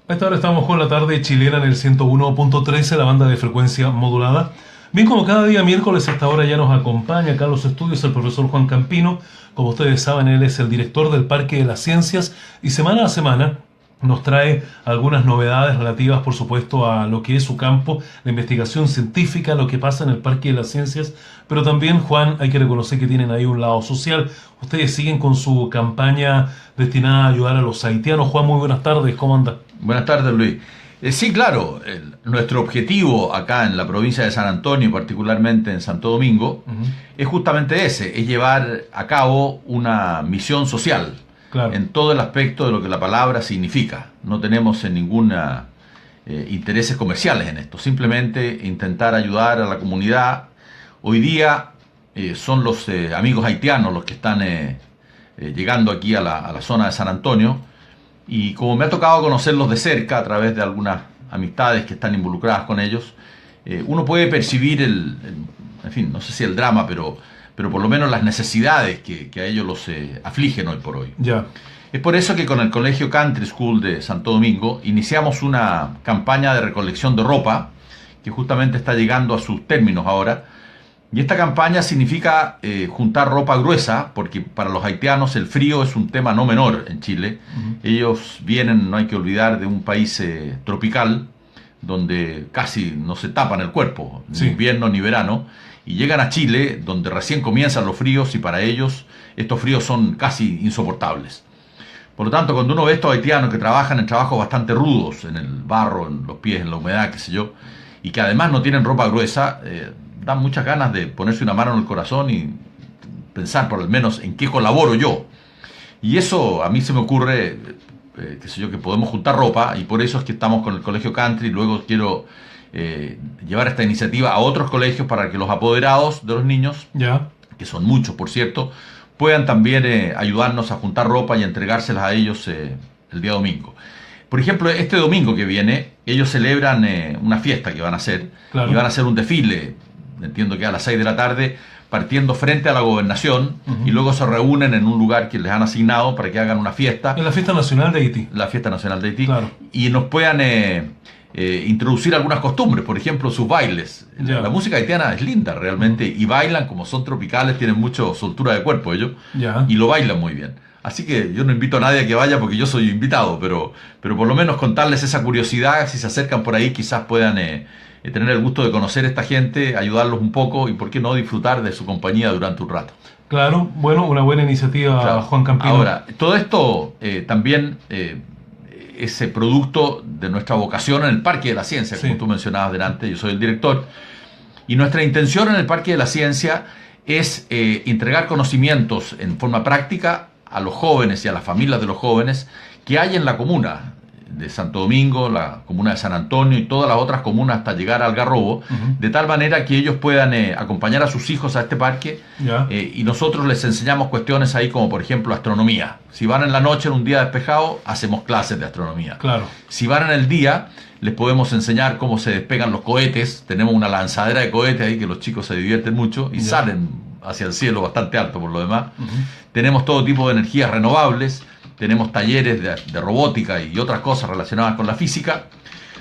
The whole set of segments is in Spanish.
A esta hora estamos con la tarde chilena en el 101.13, la banda de frecuencia modulada. Bien, como cada día miércoles a esta hora ya nos acompaña acá en los estudios el profesor Juan Campino. Como ustedes saben, él es el director del Parque de las Ciencias y semana a semana nos trae algunas novedades relativas, por supuesto, a lo que es su campo, la investigación científica, lo que pasa en el Parque de las Ciencias. Pero también, Juan, hay que reconocer que tienen ahí un lado social. Ustedes siguen con su campaña destinada a ayudar a los haitianos. Juan, muy buenas tardes, ¿cómo anda? Buenas tardes, Luis. Sí, claro, nuestro objetivo acá en la provincia de San Antonio, particularmente en Santo Domingo, es justamente ese, es llevar a cabo una misión social. Claro. En todo el aspecto de lo que la palabra significa. No tenemos ninguna intereses comerciales en esto, simplemente intentar ayudar a la comunidad. Hoy día son los amigos haitianos los que están llegando aquí a la zona de San Antonio, y como me ha tocado conocerlos de cerca a través de algunas amistades que están involucradas con ellos, uno puede percibir en fin, no sé si el drama, pero por lo menos las necesidades que a ellos los afligen hoy por hoy. Ya. Es por eso que con el Colegio Country School de Santo Domingo iniciamos una campaña de recolección de ropa que justamente está llegando a sus términos ahora. Y esta campaña significa juntar ropa gruesa, porque para los haitianos el frío es un tema no menor en Chile. Ellos vienen, no hay que olvidar, de un país tropical, donde casi no se tapan el cuerpo, ni invierno ni verano. Y llegan a Chile, donde recién comienzan los fríos, y para ellos estos fríos son casi insoportables. Por lo tanto, cuando uno ve a estos haitianos que trabajan en trabajos bastante rudos, en el barro, en los pies, en la humedad, qué sé yo, y que además no tienen ropa gruesa, dan muchas ganas de ponerse una mano en el corazón y pensar por lo menos en qué colaboro yo. Y eso a mí se me ocurre, qué sé yo, que podemos juntar ropa, y por eso es que estamos con el Colegio Country. Y luego quiero llevar esta iniciativa a otros colegios para que los apoderados de los niños, que son muchos por cierto, puedan también ayudarnos a juntar ropa y entregárselas a ellos el día domingo. Por ejemplo, este domingo que viene, ellos celebran una fiesta que van a hacer, y van a hacer un desfile, entiendo que a las 6 de la tarde, partiendo frente a la gobernación, y luego se reúnen en un lugar que les han asignado para que hagan una fiesta. Es la Fiesta Nacional de Haití. La Fiesta Nacional de Haití. Claro. Y nos puedan introducir algunas costumbres, por ejemplo, sus bailes. La música haitiana es linda realmente, y bailan, como son tropicales, tienen mucha soltura de cuerpo ellos, y lo bailan muy bien. Así que yo no invito a nadie a que vaya porque yo soy invitado, pero por lo menos contarles esa curiosidad. Si se acercan por ahí, quizás puedan tener el gusto de conocer a esta gente, ayudarlos un poco y, por qué no, disfrutar de su compañía durante un rato. Claro, bueno, una buena iniciativa, claro. Juan Campino. Ahora, todo esto también es producto de nuestra vocación en el Parque de la Ciencia, como tú mencionabas delante. Yo soy el director, y nuestra intención en el Parque de la Ciencia es entregar conocimientos en forma práctica a los jóvenes y a las familias de los jóvenes que hay en la comuna de Santo Domingo, la comuna de San Antonio y todas las otras comunas hasta llegar al Algarrobo, de tal manera que ellos puedan acompañar a sus hijos a este parque, y nosotros les enseñamos cuestiones ahí como, por ejemplo, astronomía. Si van en la noche, en un día despejado, hacemos clases de astronomía. Claro. Si van en el día, les podemos enseñar cómo se despegan los cohetes. Tenemos una lanzadera de cohetes ahí que los chicos se divierten mucho y salen hacia el cielo bastante alto por lo demás. Tenemos todo tipo de energías renovables, tenemos talleres de robótica y otras cosas relacionadas con la física.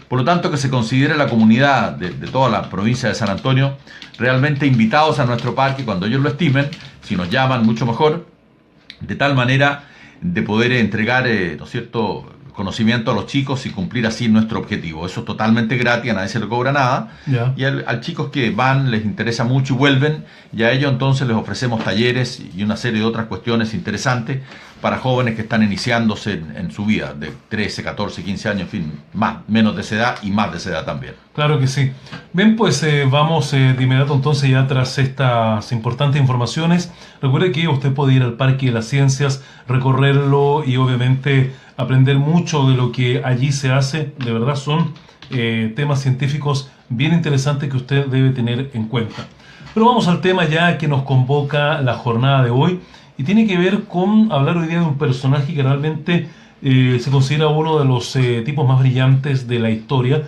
Por lo tanto, que se considere la comunidad de toda la provincia de San Antonio realmente invitados a nuestro parque cuando ellos lo estimen. Si nos llaman, mucho mejor, de tal manera de poder entregar, ¿no es cierto?, conocimiento a los chicos y cumplir así nuestro objetivo. Eso es totalmente gratis, a nadie se le cobra nada. Y a chicos que van, les interesa mucho y vuelven, y a ellos entonces les ofrecemos talleres y una serie de otras cuestiones interesantes para jóvenes que están iniciándose en su vida, de 13, 14, 15 años, en fin, menos de esa edad y más de esa edad también. Claro que sí. Bien, pues vamos de inmediato entonces ya tras estas importantes informaciones. Recuerde que usted puede ir al Parque de las Ciencias, recorrerlo y obviamente aprender mucho de lo que allí se hace. De verdad son temas científicos bien interesantes que usted debe tener en cuenta. Pero vamos al tema ya que nos convoca la jornada de hoy, y tiene que ver con hablar hoy día de un personaje que realmente se considera uno de los tipos más brillantes de la historia,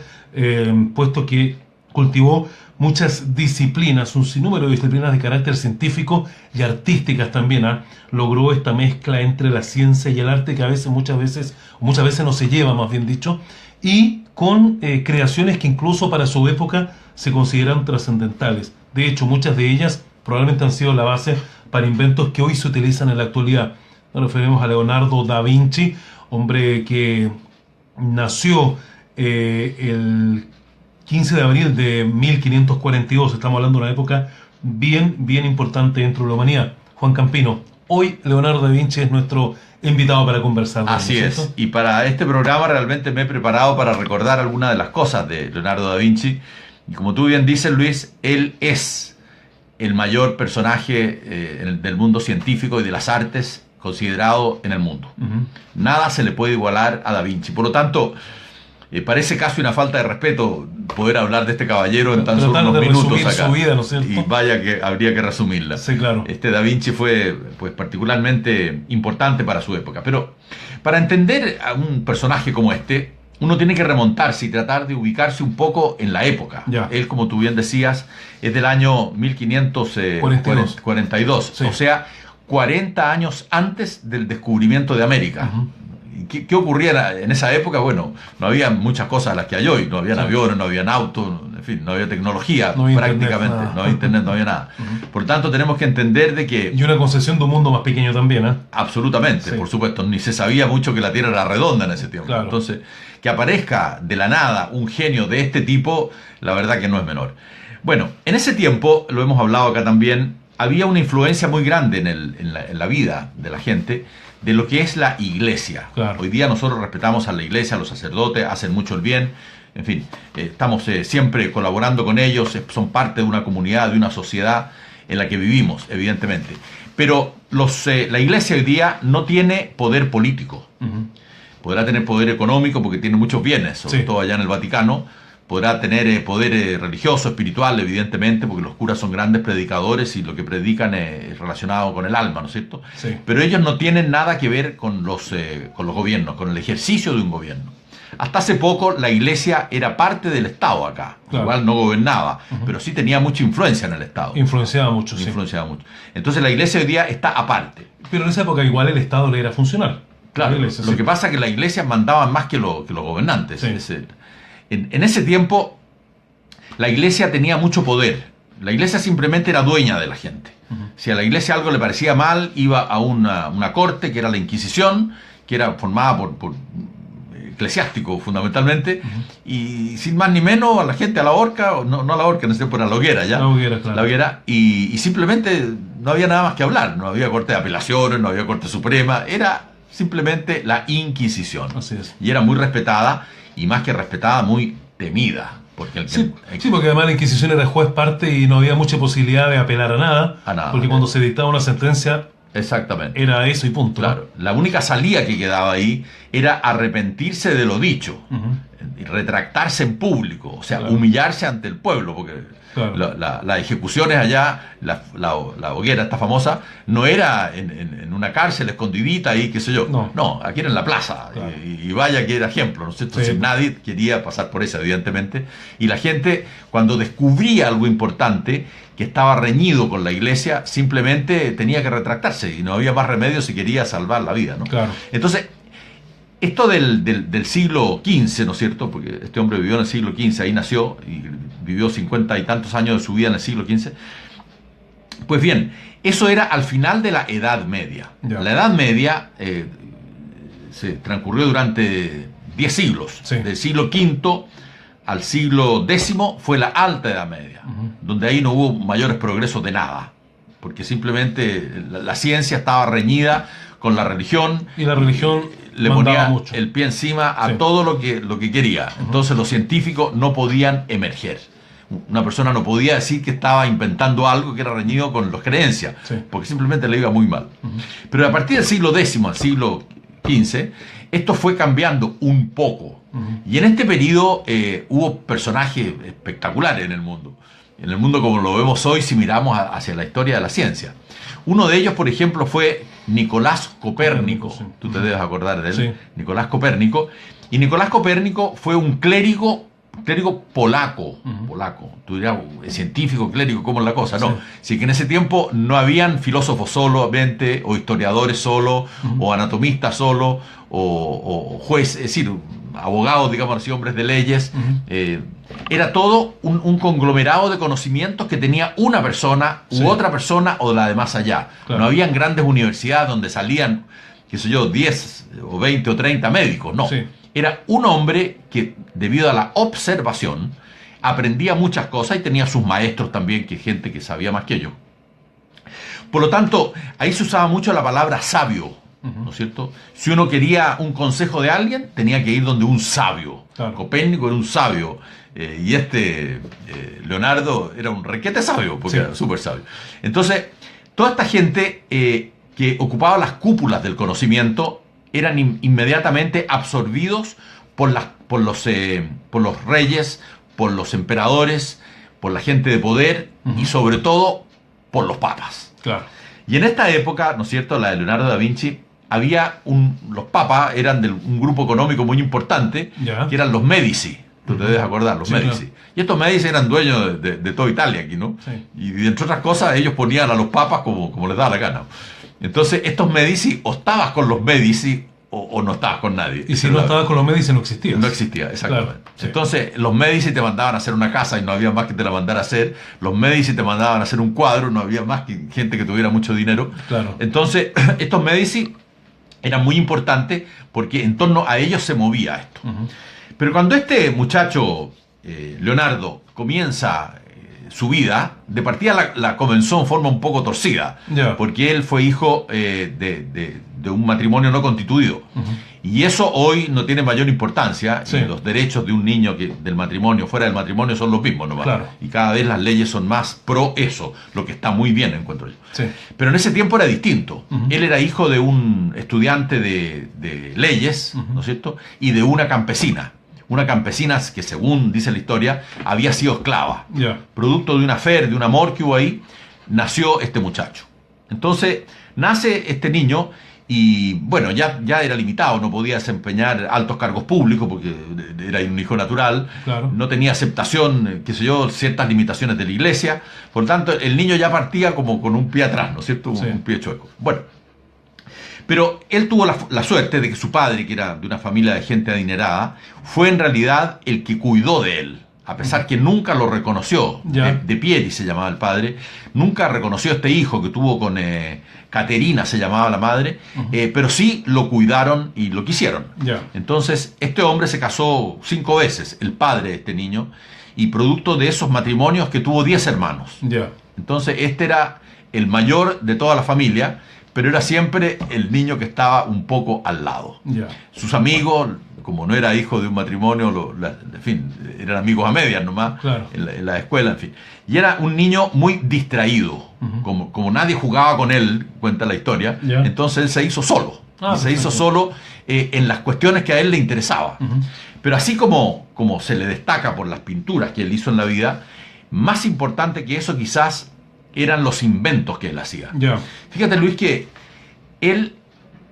puesto que cultivó muchas disciplinas, un sinnúmero de disciplinas de carácter científico y artísticas también. Logró esta mezcla entre la ciencia y el arte que a veces, muchas veces no se lleva, más bien dicho, y con creaciones que incluso para su época se consideran trascendentales. De hecho, muchas de ellas probablemente han sido la base para inventos que hoy se utilizan en la actualidad. Nos referimos a Leonardo da Vinci, hombre que nació el 15 de abril de 1542. Estamos hablando de una época bien importante dentro de la humanidad. Juan Campino, hoy Leonardo da Vinci es nuestro invitado para conversar. Así es. Y para este programa realmente me he preparado para recordar algunas de las cosas de Leonardo da Vinci. Y como tú bien dices, Luis, él es el mayor personaje del mundo científico y de las artes considerado en el mundo. Nada se le puede igualar a Da Vinci. Por lo tanto, parece casi una falta de respeto poder hablar de este caballero en tan solo unos minutos acá. Su vida, ¿no es cierto? Y vaya que habría que resumirla. Sí, claro. Da Vinci fue pues particularmente importante para su época. Pero para entender a un personaje como este, uno tiene que remontarse y tratar de ubicarse un poco en la época. Ya. Él, como tú bien decías, es del año 1542. Sí. O sea, 40 años antes del descubrimiento de América. ¿Qué ocurría en esa época? Bueno, no había muchas cosas las que hay hoy. No habían aviones, no habían autos, en fin, no había tecnología prácticamente. No había internet, no había nada. Por tanto, tenemos que entender de que... Y una concepción de un mundo más pequeño también, Absolutamente, por supuesto. Ni se sabía mucho que la Tierra era redonda en ese tiempo. Claro. Entonces, que aparezca de la nada un genio de este tipo, la verdad que no es menor. Bueno, en ese tiempo, lo hemos hablado acá también, había una influencia muy grande en la vida de la gente de lo que es la iglesia. Claro. Hoy día nosotros respetamos a la iglesia, a los sacerdotes, hacen mucho el bien, en fin, estamos siempre colaborando con ellos, son parte de una comunidad, de una sociedad en la que vivimos, evidentemente. Pero la iglesia hoy día no tiene poder político. Podrá tener poder económico porque tiene muchos bienes, sobre todo allá en el Vaticano. Podrá tener poder religioso, espiritual, evidentemente, porque los curas son grandes predicadores y lo que predican es relacionado con el alma, ¿no es cierto? Sí. Pero ellos no tienen nada que ver con los gobiernos, con el ejercicio de un gobierno. Hasta hace poco la iglesia era parte del Estado acá, claro. Igual no gobernaba, pero sí tenía mucha influencia en el Estado. Influenciaba mucho, mucho. Entonces la iglesia hoy día está aparte. Pero en esa época igual el Estado le era funcional. Claro, lo que pasa es que la iglesia mandaba más que los gobernantes. Sí. En ese tiempo, la iglesia tenía mucho poder. La iglesia simplemente era dueña de la gente. Si a la iglesia algo le parecía mal, iba a una corte, que era la Inquisición, que era formada por eclesiásticos fundamentalmente, y sin más ni menos a la gente a la horca, no a la horca, en ese tiempo era la hoguera, ¿ya? La hoguera, claro. La hoguera, y simplemente no había nada más que hablar. No había corte de apelaciones, no había corte suprema, era simplemente la Inquisición. Así es. Y era muy respetada, y más que respetada, muy temida. Porque porque además la Inquisición era juez parte y no había mucha posibilidad de apelar a nada. Porque cuando se dictaba una sentencia, exactamente, era eso y punto. Claro. La única salida que quedaba ahí era arrepentirse de lo dicho, y retractarse en público, o sea, claro, humillarse ante el pueblo, porque claro, las ejecuciones allá, la hoguera esta famosa, no era en una cárcel escondidita y qué sé yo, no, aquí era en la plaza, claro, y vaya que era ejemplo, ¿no es cierto? Sí. Nadie quería pasar por eso, evidentemente, y la gente, cuando descubría algo importante que estaba reñido con la iglesia, simplemente tenía que retractarse y no había más remedio si quería salvar la vida, ¿no? Claro. Entonces, esto del siglo XV, ¿no es cierto? Porque este hombre vivió en el siglo XV, ahí nació y vivió 50 y tantos años de su vida en el siglo XV. Pues bien, eso era al final de la Edad Media. Ya. La Edad Media se transcurrió durante 10 siglos, sí, del siglo V al siglo X fue la Alta Edad Media, donde ahí no hubo mayores progresos de nada, porque simplemente la ciencia estaba reñida con la religión, y la religión le ponía mucho el pie encima a todo lo que quería. Entonces los científicos no podían emerger. Una persona no podía decir que estaba inventando algo que era reñido con las creencias, porque simplemente le iba muy mal. Pero a partir del siglo X al siglo XV, esto fue cambiando un poco. Y en este periodo hubo personajes espectaculares en el mundo. En el mundo como lo vemos hoy, si miramos hacia la historia de la ciencia. Uno de ellos, por ejemplo, fue Nicolás Copérnico. Sí. Tú te debes acordar de él. Sí. Nicolás Copérnico. Y Nicolás Copérnico fue un clérigo clérigo polaco, tú dirás, científico, clérigo, ¿cómo es la cosa? No, sí que en ese tiempo no habían filósofos solamente, o historiadores solo, o anatomistas solo, o jueces, es decir, abogados, digamos así, hombres de leyes. Era todo un conglomerado de conocimientos que tenía una persona u otra persona o la de más allá. Claro. No habían grandes universidades donde salían, qué sé yo, 10 o 20 o 30 médicos, no. Sí. Era un hombre que, debido a la observación, aprendía muchas cosas y tenía sus maestros también, que gente que sabía más que yo. Por lo tanto, ahí se usaba mucho la palabra sabio, ¿no es cierto? Si uno quería un consejo de alguien, tenía que ir donde un sabio. Claro. Copérnico era un sabio, y Leonardo era un requete sabio, porque era súper sabio. Entonces, toda esta gente que ocupaba las cúpulas del conocimiento eran inmediatamente absorbidos por los reyes, por los emperadores, por la gente de poder y sobre todo por los papas. Claro. Y en esta época, ¿no es cierto?, la de Leonardo da Vinci, los papas eran de un grupo económico muy importante, que eran los Medici. Tú te debes acordar, los Medici. Claro. Y estos Medici eran dueños de toda Italia aquí, ¿no? Sí. Y entre otras cosas, ellos ponían a los papas como les daba la gana. Entonces, estos Medici, o estabas con los Medici o no estabas con nadie. Y si no estabas con los Medici, no existías. No existía, exactamente. Claro, sí. Entonces, los Medici te mandaban a hacer una casa y no había más que te la mandara a hacer. Los Medici te mandaban a hacer un cuadro, no había más que gente que tuviera mucho dinero. Claro. Entonces, estos Medici eran muy importantes porque en torno a ellos se movía esto. Pero cuando este muchacho, Leonardo, comienza su vida, de partida la comenzó en forma un poco torcida, porque él fue hijo de un matrimonio no constituido. Y eso hoy no tiene mayor importancia, y los derechos de un niño del matrimonio, fuera del matrimonio, son los mismos nomás. Claro. Y cada vez las leyes son más pro eso, lo que está muy bien, encuentro yo. Sí. Pero en ese tiempo era distinto. Él era hijo de un estudiante de leyes, ¿no es cierto?, y de una campesina. Una campesina que, según dice la historia, había sido esclava. Producto de una fe, de un amor que hubo ahí, nació este muchacho. Entonces, nace este niño y, bueno, ya era limitado, no podía desempeñar altos cargos públicos porque era un hijo natural. Claro. No tenía aceptación, qué sé yo, ciertas limitaciones de la iglesia. Por lo tanto, el niño ya partía como con un pie atrás, ¿no es cierto? Un pie chueco. Bueno. Pero él tuvo la suerte de que su padre, que era de una familia de gente adinerada, fue en realidad el que cuidó de él. A pesar que nunca lo reconoció, de Pieri se llamaba el padre, nunca reconoció a este hijo que tuvo con Caterina, se llamaba la madre, pero sí lo cuidaron y lo quisieron. Entonces, este hombre se casó 5 veces, el padre de este niño, y producto de esos matrimonios que tuvo 10 hermanos. Entonces, este era el mayor de toda la familia, pero era siempre el niño que estaba un poco al lado. Sus amigos, como no era hijo de un matrimonio, en fin, eran amigos a medias nomás, en la escuela, en fin. Y era un niño muy distraído, como nadie jugaba con él, cuenta la historia, entonces él se hizo solo. Se hizo solo en las cuestiones que a él le interesaba. Pero así como se le destaca por las pinturas que él hizo en la vida, más importante que eso quizás eran los inventos que él hacía. Fíjate, Luis, que él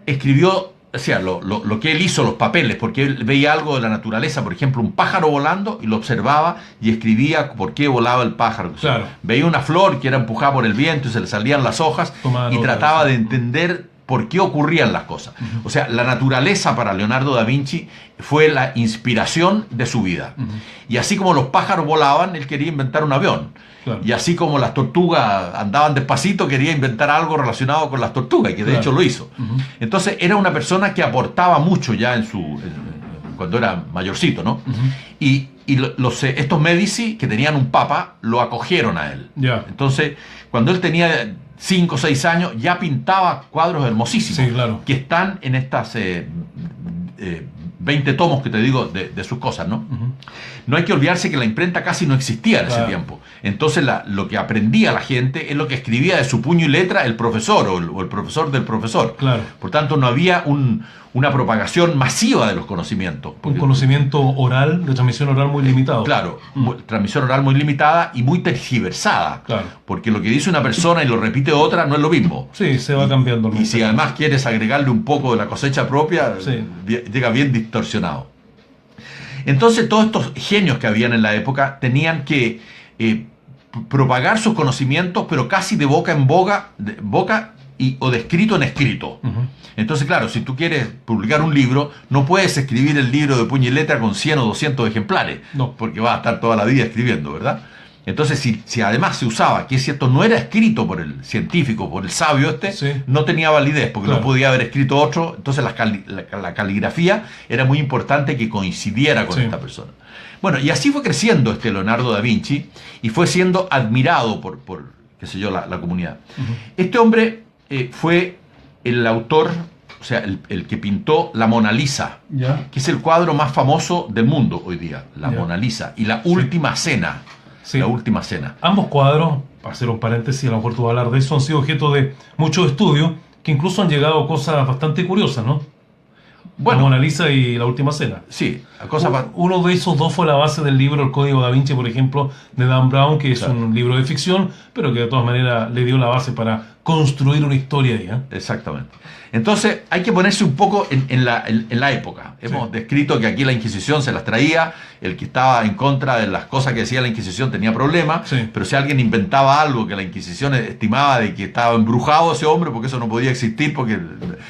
escribió, o sea, lo que él hizo, los papeles, porque él veía algo de la naturaleza, por ejemplo, un pájaro volando, y lo observaba y escribía por qué volaba el pájaro. O sea, veía una flor que era empujada por el viento y se le salían las hojas, y trataba de entender por qué ocurrían las cosas. O sea, la naturaleza para Leonardo da Vinci fue la inspiración de su vida. Y así como los pájaros volaban, él quería inventar un avión. Y así como las tortugas andaban despacito, quería inventar algo relacionado con las tortugas, y que de hecho lo hizo. Entonces era una persona que aportaba mucho ya cuando era mayorcito, ¿no? Y estos Medici, que tenían un papa, lo acogieron a él. Entonces, cuando él tenía 5 o 6 años, ya pintaba cuadros hermosísimos, que están en estas 20 tomos que te digo de sus cosas, ¿no? No hay que olvidarse que la imprenta casi no existía en ese tiempo. Entonces lo que aprendía la gente es lo que escribía de su puño y letra el profesor o el profesor del profesor. Por tanto, no había una propagación masiva de los conocimientos. Un conocimiento oral, de transmisión oral muy limitado. Transmisión oral muy limitada y muy tergiversada. Porque lo que dice una persona y lo repite otra no es lo mismo. Sí, se va cambiando. Y si además quieres agregarle un poco de la cosecha propia, llega bien distorsionado. Entonces todos estos genios que habían en la época tenían que propagar sus conocimientos, pero casi de boca en boca, o de escrito en escrito. Entonces, claro, si tú quieres publicar un libro, no puedes escribir el libro de puño y letra con 100 o 200 ejemplares, No. porque vas a estar toda la vida escribiendo, ¿verdad? Entonces, si además se usaba que esto no era escrito por el científico, por el sabio Sí. no tenía validez, porque Claro. lo podía haber escrito otro. Entonces la caligrafía era muy importante que coincidiera con Sí. esta persona. Bueno, y así fue creciendo este Leonardo da Vinci y fue siendo admirado por qué sé yo, la comunidad. Este hombre fue el autor, o sea, el que pintó la Mona Lisa, Ya. que es el cuadro más famoso del mundo hoy día, la Ya. Mona Lisa, y la Última Cena. Sí. La Última Cena. Ambos cuadros, para hacer un paréntesis, a lo mejor tú vas a hablar de eso, han sido objeto de muchos estudios que incluso han llegado a cosas bastante curiosas, ¿no? Bueno, La Mona Lisa y la Última Cena. sí, cosa Uno de esos dos fue la base del libro El Código Da Vinci, por ejemplo, de Dan Brown, que es Claro. un libro de ficción, pero que de todas maneras le dio la base para construir una historia ahí. Exactamente. Entonces hay que ponerse un poco en la época. Hemos descrito que aquí la Inquisición se las traía, el que estaba en contra de las cosas que decía la Inquisición tenía problemas, Sí. pero si alguien inventaba algo que la Inquisición estimaba de que estaba embrujado ese hombre, porque eso no podía existir, porque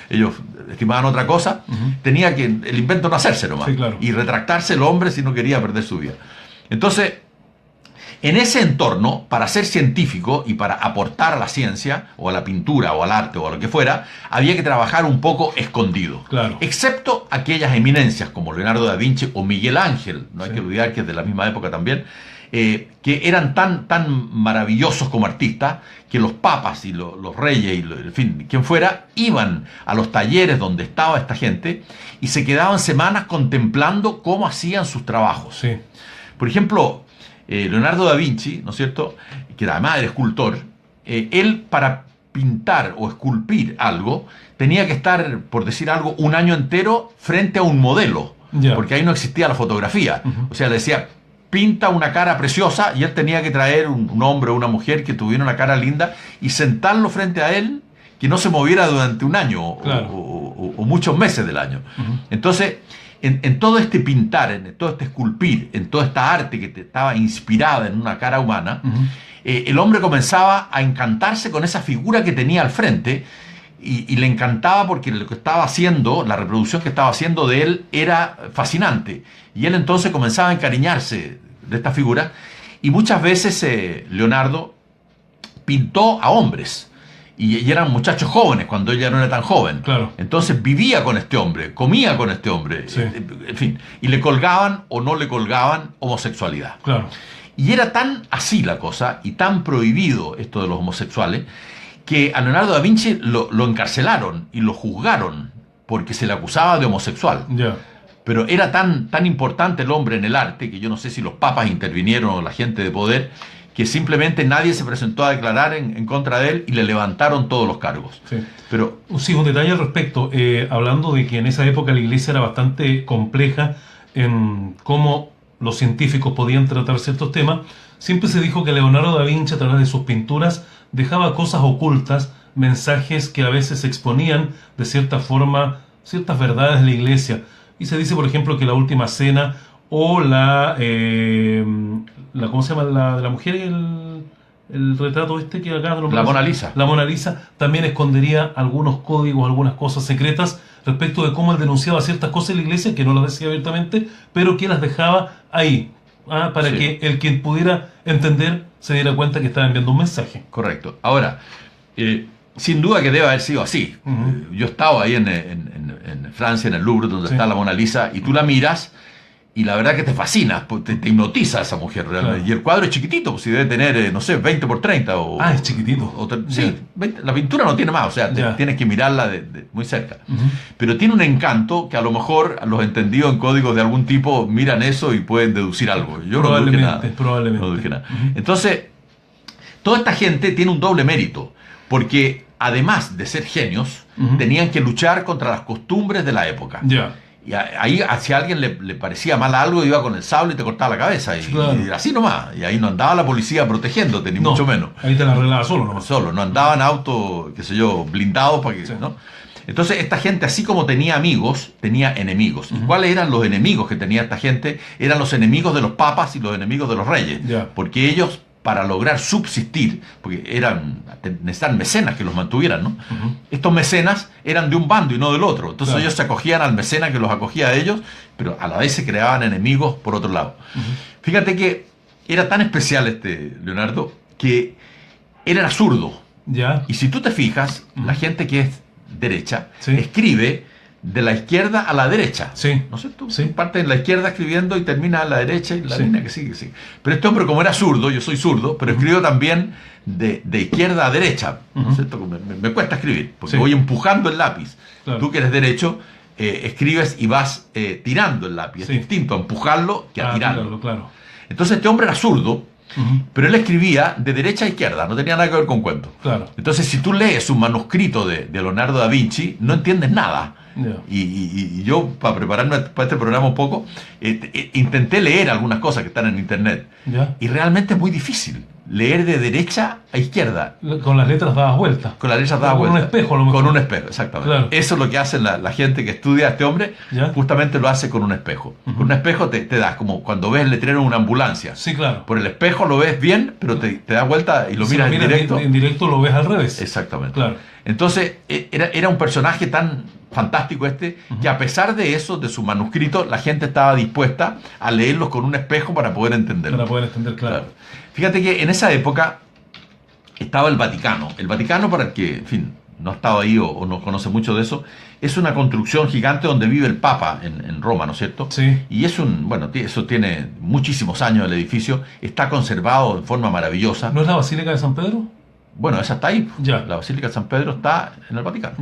ellos estimaban otra cosa, tenía que el invento no hacerse nomás, Sí, claro. y retractarse el hombre si no quería perder su vida. Entonces, en ese entorno, para ser científico y para aportar a la ciencia, o a la pintura, o al arte, o a lo que fuera, había que trabajar un poco escondido. Claro. Excepto aquellas eminencias como Leonardo da Vinci o Miguel Ángel, no hay Sí. que olvidar que es de la misma época también, que eran tan maravillosos como artistas que los papas y los reyes y en fin, quien fuera, iban a los talleres donde estaba esta gente y se quedaban semanas contemplando cómo hacían sus trabajos. Sí. Por ejemplo, Leonardo da Vinci, ¿no es cierto?, que además era escultor, él para pintar o esculpir algo tenía que estar, por decir algo, un año entero frente a un modelo, Ya. porque ahí no existía la fotografía. O sea, le decía, pinta una cara preciosa, y él tenía que traer un hombre o una mujer que tuviera una cara linda y sentarlo frente a él, que no se moviera durante un año Claro. o muchos meses del año. Entonces, en todo este pintar, en todo este esculpir, en toda esta arte que estaba inspirada en una cara humana, el hombre comenzaba a encantarse con esa figura que tenía al frente, y le encantaba porque lo que estaba haciendo, la reproducción que estaba haciendo de él era fascinante. Y él entonces comenzaba a encariñarse de esta figura, y muchas veces Leonardo pintó a hombres. Y eran muchachos jóvenes cuando ella no era tan joven. Claro. Entonces vivía con este hombre, comía con este hombre, Sí. en fin. Y le colgaban o no le colgaban homosexualidad. Claro. Y era tan así la cosa, y tan prohibido esto de los homosexuales, que a Leonardo da Vinci lo encarcelaron y lo juzgaron porque se le acusaba de homosexual. Ya. Pero era tan importante el hombre en el arte, que yo no sé si los papas intervinieron o la gente de poder, que simplemente nadie se presentó a declarar en contra de él y le levantaron todos los cargos. Sí. Pero Sí, un detalle al respecto, hablando de que en esa época la iglesia era bastante compleja en cómo los científicos podían tratar ciertos temas, siempre se dijo que Leonardo da Vinci, a través de sus pinturas, dejaba cosas ocultas, mensajes que a veces exponían de cierta forma ciertas verdades de la iglesia. Y se dice, por ejemplo, que la Última Cena o la ¿cómo se llama? La de la mujer, el retrato este que acá la Mona Lisa. La Mona Lisa también escondería algunos códigos, algunas cosas secretas respecto de cómo él denunciaba ciertas cosas en la iglesia, que no las decía abiertamente, pero que las dejaba ahí, para Sí. que el quien pudiera entender se diera cuenta que estaba enviando un mensaje. Correcto. Ahora, sin duda que debe haber sido así. Yo he estado ahí en Francia, en el Louvre, donde Sí. está la Mona Lisa, y tú la miras, y la verdad que te fascina, te hipnotiza esa mujer realmente. Claro. Y el cuadro es chiquitito, pues si debe tener, no sé, 20 por 30. Es chiquitito. Sí, Ya. 20, la pintura no tiene más, o sea, Ya. tienes que mirarla muy cerca. Pero tiene un encanto que a lo mejor los entendidos en códigos de algún tipo miran eso y pueden deducir algo. Yo no deduje nada. Probablemente. No deduje nada. Entonces, toda esta gente tiene un doble mérito, porque además de ser genios, tenían que luchar contra las costumbres de la época. Ya. Y ahí, si a alguien le parecía mal algo, iba con el sable y te cortaba la cabeza. Y, Claro. y así nomás. Y ahí no andaba la policía protegiéndote, ni No, mucho menos. ahí te la arreglaba solo nomás. Solo, no andaban autos, qué sé yo, blindados para que, Sí. ¿no? Entonces esta gente, así como tenía amigos, tenía enemigos. ¿Y cuáles eran los enemigos que tenía esta gente? Eran los enemigos de los papas y los enemigos de los reyes. Porque ellos, para lograr subsistir, porque necesitaban mecenas que los mantuvieran, ¿no? Estos mecenas eran de un bando y no del otro. Entonces ellos se acogían al mecena que los acogía a ellos, pero a la vez se creaban enemigos por otro lado. Fíjate que era tan especial Leonardo, que él era zurdo. Y si tú te fijas, la gente que es derecha escribe de la izquierda a la derecha. ¿No sé? Tú partes en la izquierda escribiendo y termina a la derecha y la línea que sigue. Pero este hombre, como era zurdo, yo soy zurdo, pero escribo también de izquierda a derecha. ¿No es cierto? Me cuesta escribir, porque voy empujando el lápiz. Tú que eres derecho, escribes y vas tirando el lápiz. Es distinto a empujarlo que a tirarlo. Entonces este hombre era zurdo, pero él escribía de derecha a izquierda, no tenía nada que ver con cuentos. Entonces, si tú lees un manuscrito de Leonardo da Vinci, no entiendes nada. Y yo, para prepararme para este programa un poco, intenté leer algunas cosas que están en internet. Y realmente es muy difícil leer de derecha a izquierda. Con las letras dadas vueltas. Con las letras dadas vueltas. Con un espejo, a lo mejor. Con un espejo, exactamente. Eso es lo que hace la gente que estudia a este hombre. Justamente lo hace con un espejo. Con un espejo te das como cuando ves el letrero de una ambulancia. Por el espejo lo ves bien, pero te das vuelta y lo miras en directo. En directo lo ves al revés. Exactamente. Entonces, era un personaje tan fantástico que a pesar de eso, de su manuscrito, la gente estaba dispuesta a leerlos con un espejo para poder entenderlo. Para poder entender, claro. Fíjate que en esa época estaba el Vaticano. El Vaticano, para el que, en fin, no ha estado ahí o no conoce mucho de eso, es una construcción gigante donde vive el Papa en Roma, ¿no es cierto? Y es eso tiene muchísimos años el edificio, está conservado de forma maravillosa. ¿No es la Basílica de San Pedro? Bueno, esa está ahí. La Basílica de San Pedro está en el Vaticano.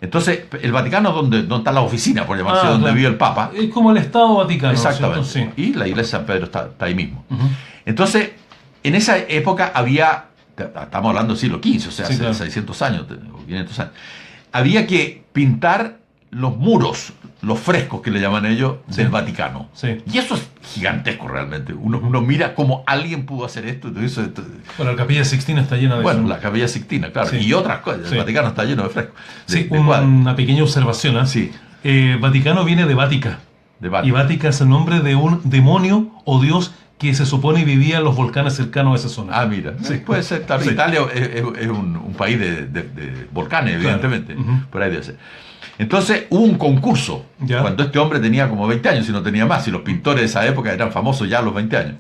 Entonces, el Vaticano es donde está la oficina, por llamarse, donde vive el Papa. Es como el Estado Vaticano. Exactamente. Y la iglesia de San Pedro está ahí mismo. Entonces, en esa época estamos hablando del siglo XV, o sea, hace 600 años, o 500 años, había que pintar los muros, los frescos que le llaman ellos, del Vaticano. Y eso es gigantesco realmente. Uno mira cómo alguien pudo hacer esto. Bueno, la Capilla Sixtina está llena de eso. Bueno, la Capilla Sixtina, claro. Y otras cosas. El Vaticano está lleno de frescos. Una pequeña observación. Vaticano viene de Vática. Y Vática es el nombre de un demonio o dios que se supone vivía en los volcanes cercanos a esa zona. Mira. Puede ser. Italia es un país de volcanes, evidentemente. Por ahí debe ser. Entonces hubo un concurso cuando este hombre tenía como 20 años, si no tenía más, y los pintores de esa época eran famosos ya a los 20 años.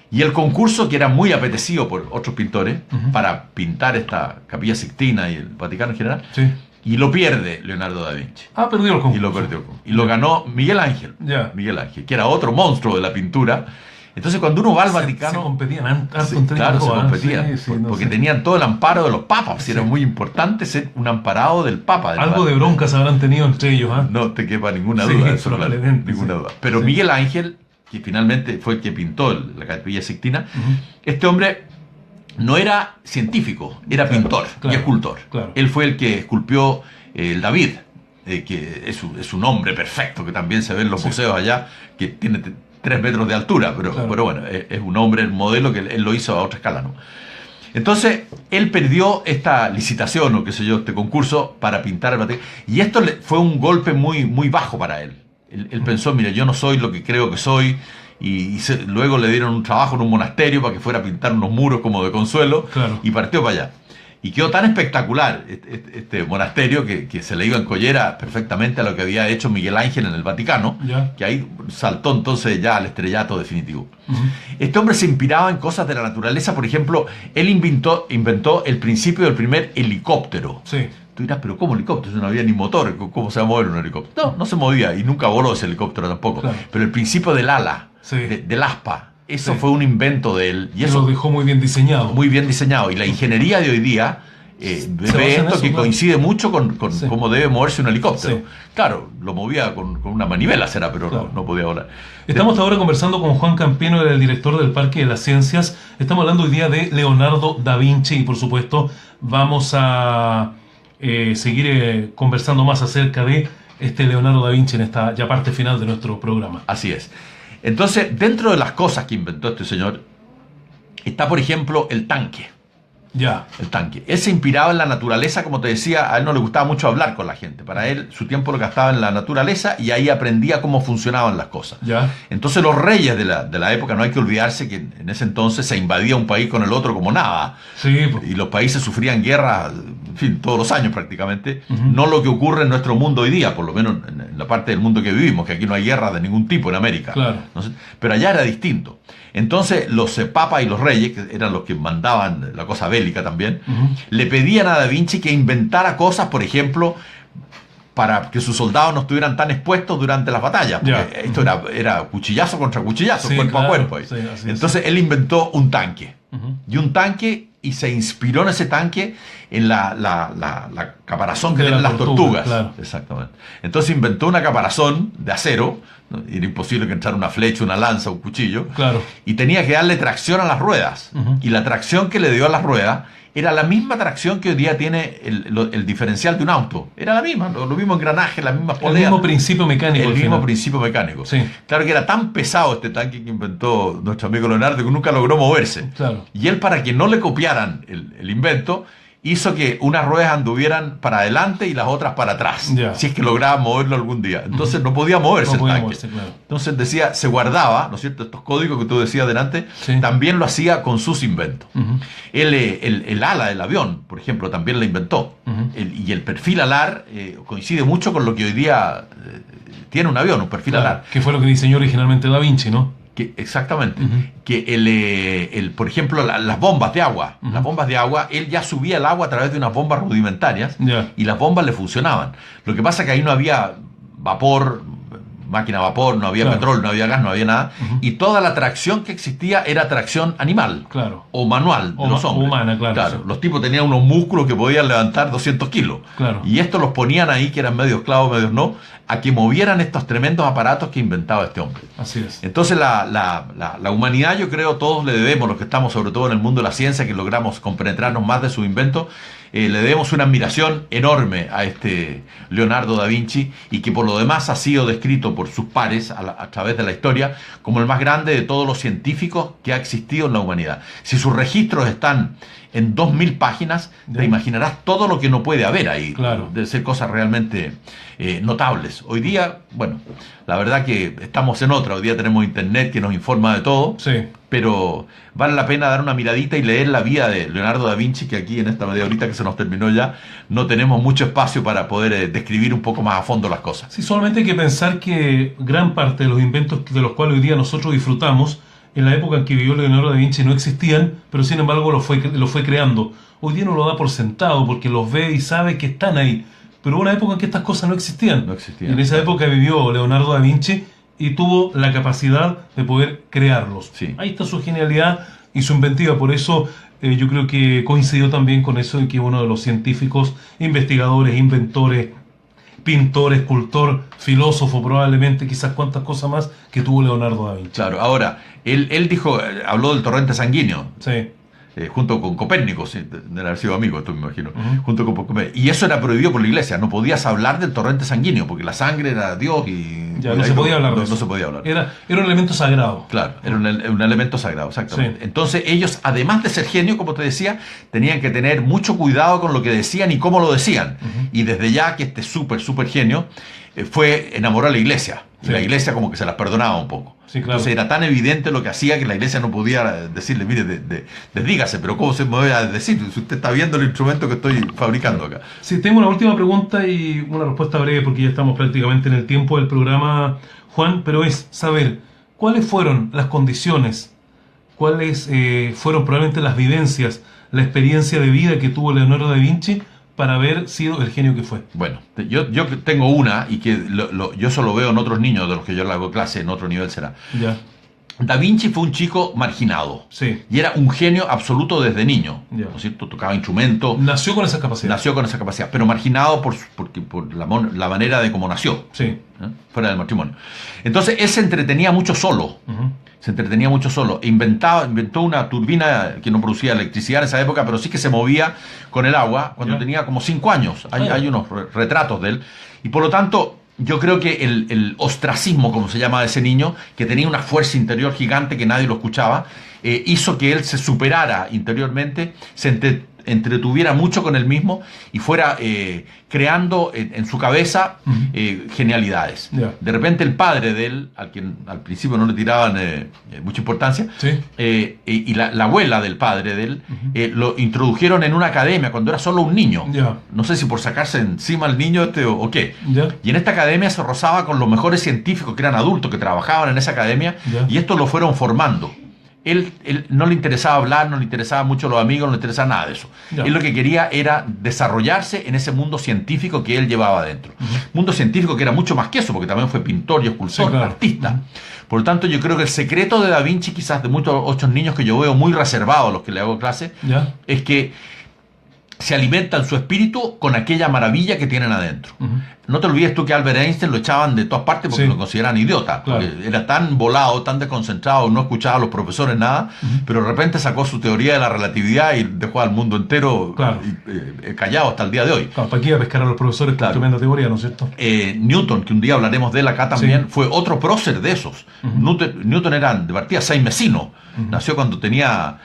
Y el concurso, que era muy apetecido por otros pintores para pintar esta Capilla Sixtina y el Vaticano en general, y lo pierde Leonardo da Vinci. Perdió el concurso. Y lo perdió. Y lo ganó Miguel Ángel. Miguel Ángel, que era otro monstruo de la pintura. Entonces, cuando uno va al Vaticano... Se competían se competían. Porque tenían todo el amparo de los papas. Era muy importante ser un amparado del papa. Algo de broncas habrán tenido entre ellos. No te quepa ninguna duda. Eso, claro, ninguna duda. Pero Miguel Ángel, que finalmente fue el que pintó la Capilla Sixtina, este hombre no era científico, era pintor y escultor. Él fue el que esculpió el David, que es un hombre perfecto, que también se ve en los museos allá, que tiene 3 metros de altura, pero bueno, es un hombre, el modelo que él lo hizo a otra escala, ¿no? Entonces, él perdió esta licitación, o qué sé yo, este concurso para pintar el Vaticano, y esto fue un golpe muy, muy bajo para él. Él pensó, mira, yo no soy lo que creo que soy, y luego le dieron un trabajo en un monasterio para que fuera a pintar unos muros como de consuelo, y partió para allá. Y quedó tan espectacular este monasterio que se le iba en collera perfectamente a lo que había hecho Miguel Ángel en el Vaticano, que ahí saltó entonces ya al estrellato definitivo. Este hombre se inspiraba en cosas de la naturaleza. Por ejemplo, él inventó el principio del primer helicóptero. Tú dirás, pero ¿cómo helicóptero? No había ni motor. ¿Cómo se va a mover un helicóptero? No se movía, y nunca voló ese helicóptero tampoco. Pero el principio del ala, del aspa, eso fue un invento de él. Y eso lo dejó muy bien diseñado. Muy bien diseñado. Y la ingeniería de hoy día ve esto que coincide mucho con cómo debe moverse un helicóptero. Claro, lo movía con una manivela, pero no podía volar. Estamos ahora conversando con Juan Campino, el director del Parque de las Ciencias. Estamos hablando hoy día de Leonardo da Vinci y, por supuesto, vamos a seguir conversando más acerca de Leonardo da Vinci en esta ya parte final de nuestro programa. Así es. Entonces, dentro de las cosas que inventó este señor, está, por ejemplo, el tanque. Ya. el tanque. Él se inspiraba en la naturaleza, como te decía, a él no le gustaba mucho hablar con la gente. Para él, su tiempo lo gastaba en la naturaleza y ahí aprendía cómo funcionaban las cosas. Ya. Entonces los reyes de la época, no hay que olvidarse que en ese entonces se invadía un país con el otro como nada. Sí, pues. Y los países sufrían guerras, en fin, todos los años prácticamente. Ujú. No lo que ocurre en nuestro mundo hoy día, por lo menos en la parte del mundo que vivimos, que aquí no hay guerra de ningún tipo en América. Claro. ¿No sé? Pero allá era distinto. Entonces los papas y los reyes, que eran los que mandaban la cosa bélica también, Ujú. le pedían a Da Vinci que inventara cosas, por ejemplo, para que sus soldados no estuvieran tan expuestos durante las batallas. Porque Ya. esto era cuchillazo contra cuchillazo, Sí, cuerpo claro. a cuerpo. Ahí. Sí, así es. Entonces él inventó un tanque. Ujú. Y un tanque, y se inspiró en ese tanque en la caparazón que De tienen la las tortuga, tortugas. claro. Exactamente. Entonces inventó una caparazón de acero, ¿no? Era imposible que entrara una flecha, una lanza, un cuchillo, Claro. y tenía que darle tracción a las ruedas. Ujú. Y la tracción que le dio a las ruedas era la misma tracción que hoy día tiene el diferencial de un auto. Era la misma, lo mismo engranaje, las mismas El poleas. mismo principio mecánico. El al mismo final. principio mecánico. Sí. Claro que era tan pesado este tanque que inventó nuestro amigo Leonardo que nunca logró moverse. Claro. Y él, para que no le copiaran el invento, hizo que unas ruedas anduvieran para adelante y las otras para atrás. Ya. Si es que lograba moverlo algún día. Entonces no podía moverse No el podía tanque. moverse, claro. Entonces decía, se guardaba, ¿no es cierto? Estos códigos que tú decías delante, Sí. también lo hacía con sus inventos. Ujú. El ala del avión, por ejemplo, también la inventó. Ujú. Y el perfil alar coincide mucho con lo que hoy día tiene un avión, un perfil Claro. alar. Que fue lo que diseñó originalmente Da Vinci, ¿no? Exactamente. Ujú. Que por ejemplo, las bombas de agua. Ujú. Las bombas de agua, él ya subía el agua a través de unas bombas rudimentarias Ya. y las bombas le funcionaban. Lo que pasa es que ahí no había vapor, máquina a vapor, no había Claro. petróleo, no había gas, no había nada. Ujú. Y toda la tracción que existía era tracción animal. Claro. O manual de O los hombres. humana, claro, sí. Los tipos tenían unos músculos que podían levantar 200 kilos. Claro. Y estos los ponían ahí, que eran medios esclavos, medios no, a que movieran estos tremendos aparatos que inventaba este hombre. Así es. Entonces la humanidad, yo creo, todos le debemos, los que estamos sobre todo en el mundo de la ciencia, que logramos compenetrarnos más de su invento, le debemos una admiración enorme a este Leonardo da Vinci, y que por lo demás ha sido descrito por sus pares a través de la historia como el más grande de todos los científicos que ha existido en la humanidad. Si sus registros están en 2000 páginas, Ya. te imaginarás todo lo que no puede haber ahí. Claro. Debe ser cosas realmente notables. Hoy día, bueno, la verdad que estamos en otra. Hoy día tenemos internet que nos informa de todo, Sí. pero vale la pena dar una miradita y leer la vida de Leonardo da Vinci, que aquí en esta media horita que se nos terminó ya, no tenemos mucho espacio para poder describir un poco más a fondo las cosas. Sí, solamente hay que pensar que gran parte de los inventos de los cuales hoy día nosotros disfrutamos, en la época en que vivió Leonardo da Vinci no existían, pero sin embargo lo fue creando. Hoy día uno lo da por sentado porque los ve y sabe que están ahí. Pero hubo una época en que estas cosas no existían. No existían. Y en esa época vivió Leonardo da Vinci y tuvo la capacidad de poder crearlos. Sí. Ahí está su genialidad y su inventiva. Por eso yo creo que coincidió también con eso de que uno de los científicos, investigadores, inventores, pintor, escultor, filósofo probablemente, quizás cuantas cosas más que tuvo Leonardo da Vinci. Claro, ahora, él dijo, habló del torrente sanguíneo, Sí. junto con Copérnico, sí, de haber sido amigo, esto me imagino, Ujú. junto con Copérnico. Y eso era prohibido por la iglesia, no podías hablar del torrente sanguíneo, porque la sangre era Dios y... Ya, no se podía hablar de no, eso. no se podía hablar. Era un elemento sagrado. Claro, era un elemento sagrado, exactamente. Sí. Entonces ellos, además de ser genios, como te decía, tenían que tener mucho cuidado con lo que decían y cómo lo decían. Ujú. Y desde ya que este súper genio fue enamorar a la iglesia. Y Sí. la iglesia como que se las perdonaba un poco. Sí, claro. Entonces era tan evidente lo que hacía que la iglesia no podía decirle, mire, desdígase, pero ¿cómo se me voy a decir? Si usted está viendo el instrumento que estoy fabricando acá. Sí, tengo una última pregunta y una respuesta breve porque ya estamos prácticamente en el tiempo del programa, Juan, pero es saber cuáles fueron las condiciones, cuáles fueron probablemente las vivencias, la experiencia de vida que tuvo Leonardo da Vinci para haber sido el genio que fue. Bueno, yo tengo una y que yo solo veo en otros niños de los que yo le hago clase, en otro nivel será. Ya, Da Vinci fue un chico marginado sí. y era un genio absoluto desde niño. Ya. ¿No es cierto? Tocaba instrumentos, Nació con esa capacidad. nació con esa capacidad, pero marginado por la manera de cómo nació, Sí. fuera del matrimonio. Entonces él se entretenía mucho solo. Ujú. Se entretenía mucho solo. Inventó una turbina que no producía electricidad en esa época, pero sí que se movía con el agua cuando Ya. tenía como 5 años. Hay unos retratos de él. Y por lo tanto, yo creo que el ostracismo, como se llama de ese niño, que tenía una fuerza interior gigante que nadie lo escuchaba, hizo que él se superara interiormente, entretuviera mucho con él mismo y fuera creando en su cabeza genialidades. Yeah. De repente el padre de él, al quien al principio no le tiraban mucha importancia, Sí. y la abuela del padre de él, lo introdujeron en una academia cuando era solo un niño. Yeah. No sé si por sacarse encima al niño o qué. Yeah. Y en esta academia se rozaba con los mejores científicos que eran adultos, que trabajaban en esa academia, Yeah. y estos lo fueron formando. Él no le interesaba hablar, no le interesaba mucho los amigos, no le interesaba nada de eso. Ya. Él lo que quería era desarrollarse en ese mundo científico que él llevaba adentro. Mundo científico que era mucho más que eso, porque también fue pintor y escultor, Sí, claro. artista. Por lo tanto, yo creo que el secreto de Da Vinci, quizás de muchos otros niños que yo veo muy reservados a los que le hago clase, Ya. es que se alimentan su espíritu con aquella maravilla que tienen adentro. No te olvides tú que Albert Einstein lo echaban de todas partes porque Sí. lo consideraban idiota. Claro. Porque era tan volado, tan desconcentrado, no escuchaba a los profesores nada, pero de repente sacó su teoría de la relatividad y dejó al mundo entero Claro. callado hasta el día de hoy. Claro, ¿para qué iba a pescar a los profesores Claro. con tremenda teoría, ¿no es cierto? Newton, que un día hablaremos de él acá también, Sí. fue otro prócer de esos. Newton era de partida 6 mesinos. Nació cuando tenía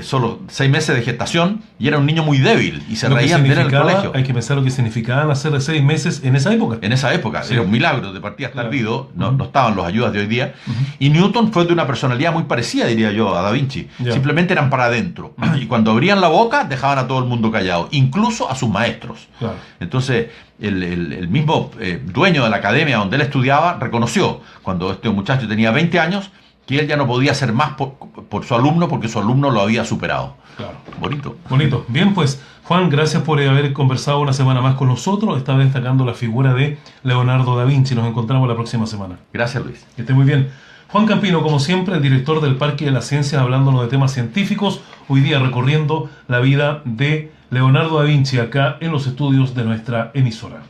solo 6 meses de gestación y era un niño muy débil y se Lo que reían de él en el significaba, colegio. hay que pensar lo que significaba nacer de 6 meses en esa época. En esa época, Sí. era un milagro, de partida estar Claro. vivo, no estaban las ayudas de hoy día. Y Newton fue de una personalidad muy parecida, diría yo, a Da Vinci. Ya. Simplemente eran para adentro. Y cuando abrían la boca, dejaban a todo el mundo callado, incluso a sus maestros. Claro. Entonces, el mismo dueño de la academia donde él estudiaba reconoció, cuando este muchacho tenía 20 años, que él ya no podía hacer más por su alumno porque su alumno lo había superado. Claro. Bonito. Bonito. Bien, pues, Juan, gracias por haber conversado una semana más con nosotros, esta vez destacando la figura de Leonardo da Vinci. Nos encontramos la próxima semana. Gracias, Luis. Que esté muy bien. Juan Campino, como siempre, el director del Parque de las Ciencias, hablándonos de temas científicos, hoy día recorriendo la vida de Leonardo da Vinci acá en los estudios de nuestra emisora.